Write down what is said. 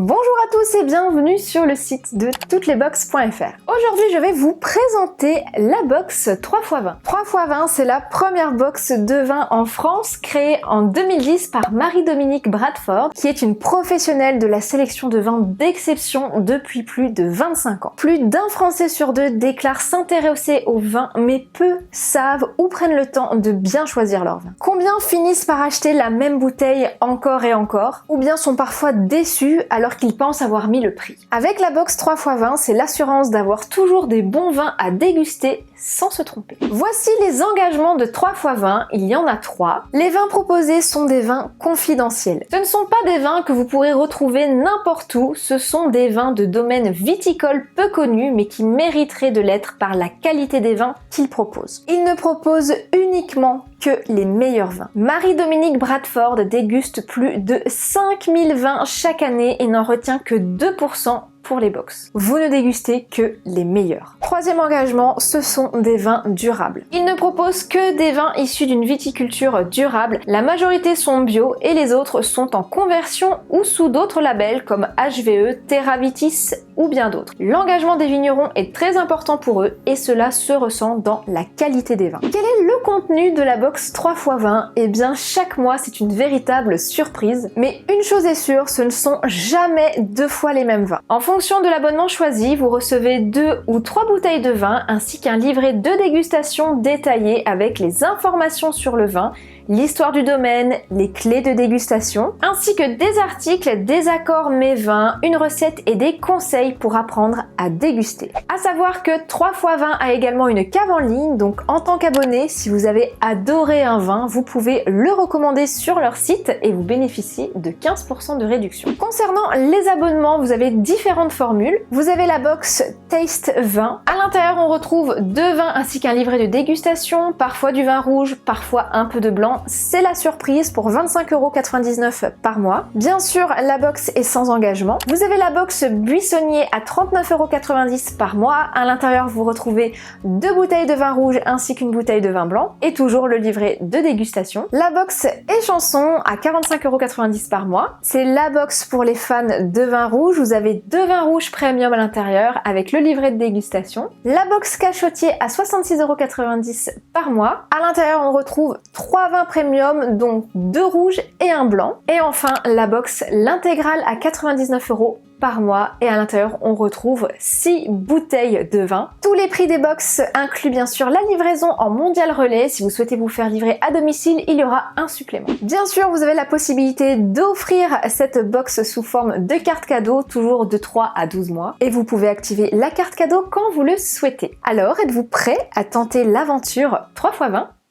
Bonjour à tous et bienvenue sur le site de toutes-les-box.fr. Aujourd'hui, je vais vous présenter la box 3x20. 3x20, c'est la première box de vin en France, créée en 2010 par Marie-Dominique Bradford, qui est une professionnelle de la sélection de vins d'exception depuis plus de 25 ans. Plus d'un Français sur deux déclare s'intéresser au vin, mais peu savent ou prennent le temps de bien choisir leur vin. Combien finissent par acheter la même bouteille encore et encore, ou bien sont parfois déçus alors qu'ils pensent avoir mis le prix. Avec la box 3x20, c'est l'assurance d'avoir toujours des bons vins à déguster sans se tromper. Voici les engagements de 3x20, il y en a 3. Les vins proposés sont des vins confidentiels. Ce ne sont pas des vins que vous pourrez retrouver n'importe où, ce sont des vins de domaine viticole peu connus mais qui mériteraient de l'être par la qualité des vins qu'ils proposent. Ils ne proposent uniquement que les meilleurs vins. Marie-Dominique Bradford déguste plus de 5000 vins chaque année et n'en retient que 2% pour les box. Vous ne dégustez que les meilleurs. Troisième engagement, ce sont des vins durables. Ils ne proposent que des vins issus d'une viticulture durable. La majorité sont bio et les autres sont en conversion ou sous d'autres labels comme HVE, TerraVitis ou bien d'autres. L'engagement des vignerons est très important pour eux et cela se ressent dans la qualité des vins. Quel est le contenu de la box 3x20 ? Eh bien, chaque mois, c'est une véritable surprise. Mais une chose est sûre, ce ne sont jamais deux fois les mêmes vins. En fonction de l'abonnement choisi, vous recevez 2 ou 3 bouteilles de vin ainsi qu'un livret de dégustation détaillé avec les informations sur le vin, l'histoire du domaine, les clés de dégustation, ainsi que des articles, des accords mets vins, une recette et des conseils pour apprendre à déguster. À savoir que 3x20 a également une cave en ligne, donc en tant qu'abonné, si vous avez adoré un vin, vous pouvez le recommander sur leur site et vous bénéficiez de 15% de réduction. Concernant les abonnements, vous avez différentes formules. Vous avez la box Taste Vin. À l'intérieur, on retrouve 2 vins ainsi qu'un livret de dégustation, parfois du vin rouge, parfois un peu de blanc. C'est la surprise pour 25,99€ par mois. Bien sûr, la box est sans engagement. Vous avez la box Buissonnier à 39,90€ par mois. À l'intérieur, vous retrouvez 2 bouteilles de vin rouge ainsi qu'une bouteille de vin blanc et toujours le livret de dégustation. La box Échanson à 45,90€ par mois. C'est la box pour les fans de vin rouge. Vous avez 2 vins rouges premium à l'intérieur avec le livret de dégustation. La box Cachotier à 66,90€ par mois. À l'intérieur, on retrouve 3 vins premium, donc 2 rouges et un blanc. Et enfin, la box L'Intégrale à 99€ par mois et à l'intérieur on retrouve 6 bouteilles de vin. Tous les prix des box incluent bien sûr la livraison en mondial relais. Si vous souhaitez vous faire livrer à domicile, il y aura un supplément. Bien sûr, vous avez la possibilité d'offrir cette box sous forme de carte cadeau, toujours de 3 à 12 mois. Et vous pouvez activer la carte cadeau quand vous le souhaitez. Alors, êtes-vous prêt à tenter l'aventure 3x20 ?